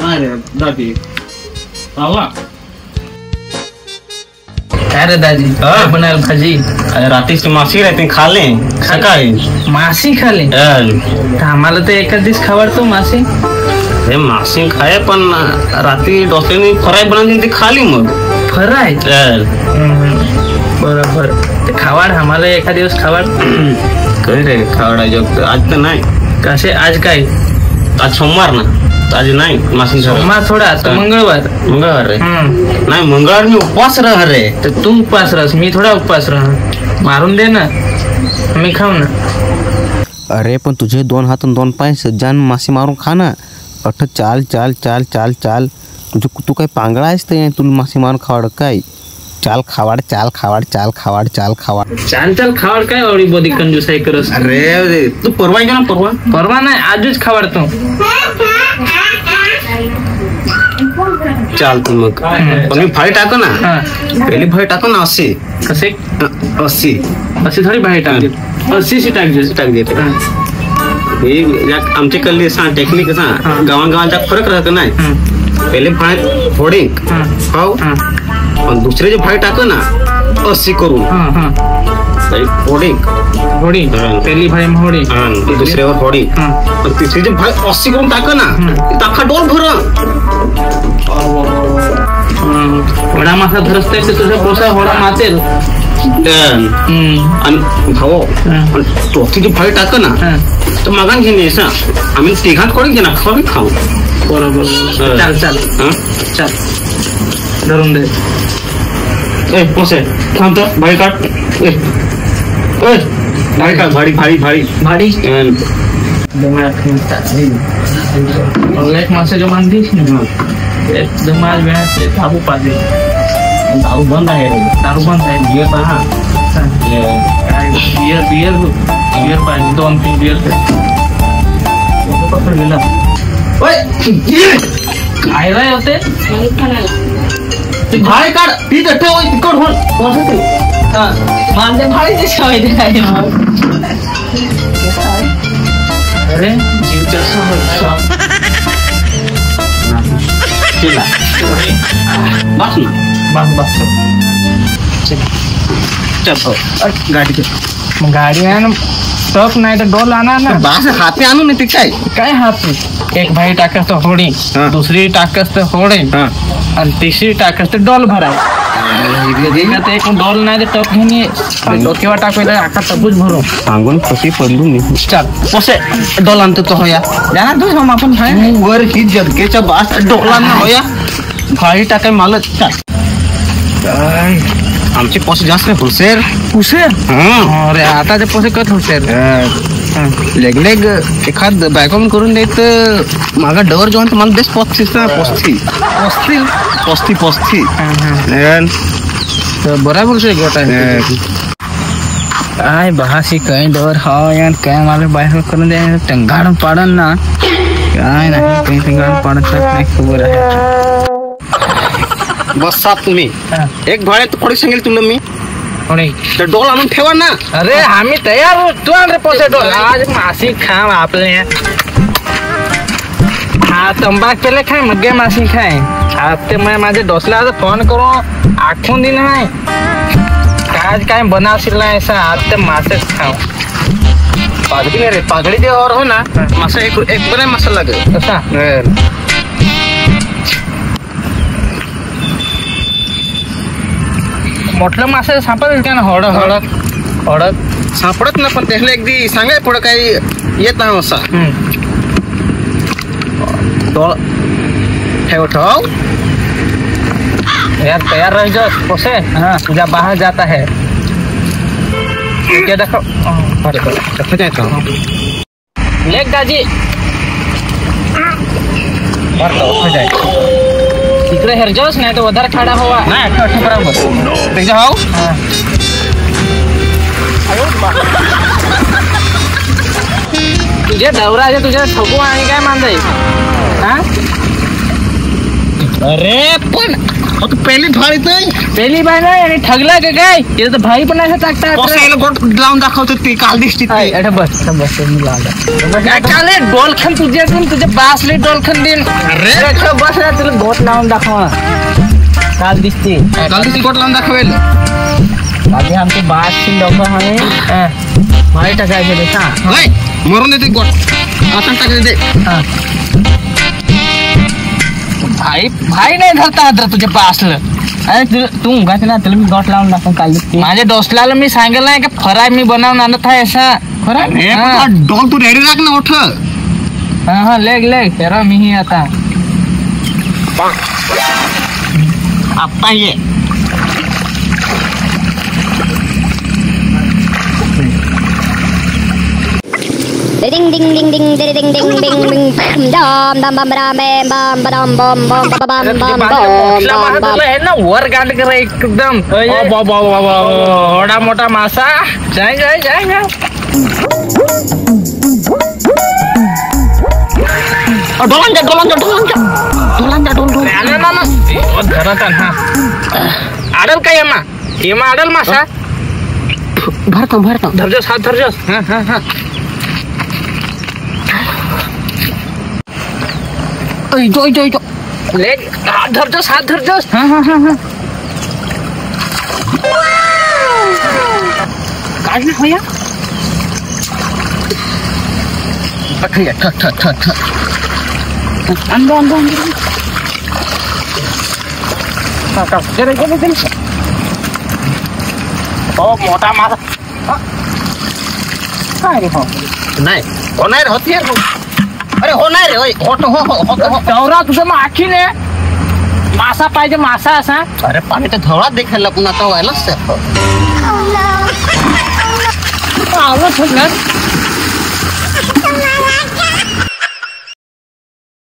अरे दादी आवा अरे दादी बनाल भाजी रात्रीच मासी राहते खा ले सकाळी मासी खाले आम्हाला तर एकाच दिवस खावडतो मासी हे मासी खाय पण रात्री डॉक्टरने फ्राय बनवली ती खाली मग फ्राय बरोबर ते खावाड आम्हाला एका दिवस खावाड काय रे खावडायचं आज तर नाही कसे आज काय आज सोमवार ना आज नाही मासी सोमवार थोडा मंगळवार रे नाही मंगळवार मी उपवास रह रे तर तू उपवास रस मी थोडा उपवास राह मारून दे ना मी खाऊ ना अरे पण तुझे 2 हात आणि 2 पाय सज्जान मासे मारून खा ना अठ चाल चाल चाल चाल चाल तू काय पांगळा आहेस तर तुला मासे मारून खावाड काय चाल खावाड चाल खावाड चाल खावाड चाल खावाड चाल चाल खावाड काय एवढी बोधी कंजूसाई करस अरे तू परवा ना परवा नाही आजच खावाडतो चाल तू मग पण मी फाळी टाकू ना पहिली फाळी टाकू ना अशी कसे 80 थोडी भाई टाकते 80 टाक देते आमचे कल्ली सांग टेक्निक सांग गावांचा फरक राहतो नाही पहिले फाळी फोडी खाऊ पण दुसरे जे फाळी टाक ना 80 करून फोडी पहिली भाई मोडी दुसऱ्यावर फोडी तिसरी जे भाई 80 करून टाक ना टाका डोल भर होडा मासा धरसते तुझा पोसा होडा मातेल आणि भाऊ चौथी जी फाळी टाक ना तर मागान घेणे आम्ही तिघात कोणी घे ना खाऊ बरोबर चाल चाल चाल धरून दे ए पोसे थांब तर भाई काढ भाई काढ भाडी एक मासा जो मान दीस ना एकदम आज वेळा थांबू पाहिजे दारू बंद आहे बियर पहा बियर पाहिजे 2-3 बियर पकडलेला काय राय होते भाई काढ ती ठेव तिकड होते माझे भाडीचे शाळे अरे जीवच्या बस गाडी आहे ना टप नाही तर डोल आणा ना बास हाते आणू नाही ते काय हात एक भाई टाकस तर होडी दुसरी टाकस तर होडी आणि तिसरी टाकस तर डोल भराय एक डोल नाही तर टप घेणे डोकेवा टाकायला आका टपूच भरू सांगून कशी पडलू चाल कसे डोल आणतो तो होया जाना तू हम आपण खाय वर ही जदकेच्या बास डोला ना होया भाई टाकाय मला चाल आमचे पैसे जास्त नाही पुसेर अरे आता ते पैसे कत होते लेग एखाद बायकॉम करून देत मागा डवर जेवण तर मला बेस्ट पोस्ती बराबर से गोटा काय बहासी कहीं डवर हाँ यार क्या मालूम बाहर करून दे टंगाड़ पाड़न ना काय नाही कहीं टंगाड़ पाड़न तक नाही खबर आहे बस साप तुम्ही एक भाडे थोडी सांगेल तुला मी तर डोल आणून ठेवा ना अरे आम्ही तयार हो तू आण रे पोसे डोल आज मासी खाम आपले हा तंबाक पहिले खाय मग मासी खाय आज ते मैं माझे डोसला फोन करो आखून दिन है आज काय बनावशील ना ऐसा आज ते मासे खाओ पागड़ी रे पागड़ी दे और हो ना मासा एक बने मसाला लगे कसा मोठलं मासे सापडेल का ना हडक सापडत ना पण त्याला एकदी सांगाय पुढं काही येत नाही असा ठेव यार तैयार रह जाओ पोसे हाँ तुझा बाहर जाता है क्या देखो लेग दाजी इकडे हेरजोस नाही तो वधार खाडा हवा नाही अठ्ठा बरोबर ते जाऊ तुझे दौराचे तुझ्या ठोकू आणि काय मानताय हा अरे पण हो तो पहिले भाई तो पहिली बाय नाही आणि ठगला का काय इथं तर भाई पण नाही टाकता कसं याला गोट लावून दाखवतो ते काल दिसती ते अरे बस मी लावला काय चाले डोलखन तुझ्या बासले डोलखन दिन अरे बस ना तुला गोट लावून दाखवा काल दिसते गोट लावून दाखवेल आधी आमचे बासची लोक हमें भाई टाकायचे देखा नाही मरून देते गोट आता टाकले दे भाई नाही धरता आता तुझ्या बासलं अरे तू उगाच ना तुला मी गोट लावून दाखव काल दिसते माझ्या दोस्ताला मी सांगितलं नाही की फराय मी बनवून आणत आहे असा फराय डॉल तू रेडी राख ना उठ हा लेग तेरा मी ही आता आता ये Ding ding ding ding ding ding ding ding ding dam dam bam bam bam bam bam bam bam bam bam bam है ना वर काट कर एकदम बड़ा मोटा मासा जाए आडल काय येमा आडल मासा भरतो धरजोस हात धरजोस जो लेग हात धरजोस काढलं होया अंदर मोठा मासा काय रे नाही होणार होती अरे होणार रे हो दौरा तुझं मग आखीने मासा पाहिजे मासा असा अरे पाणी तर धवळात देखायला पुन्हा आता व्हायलाच आवडत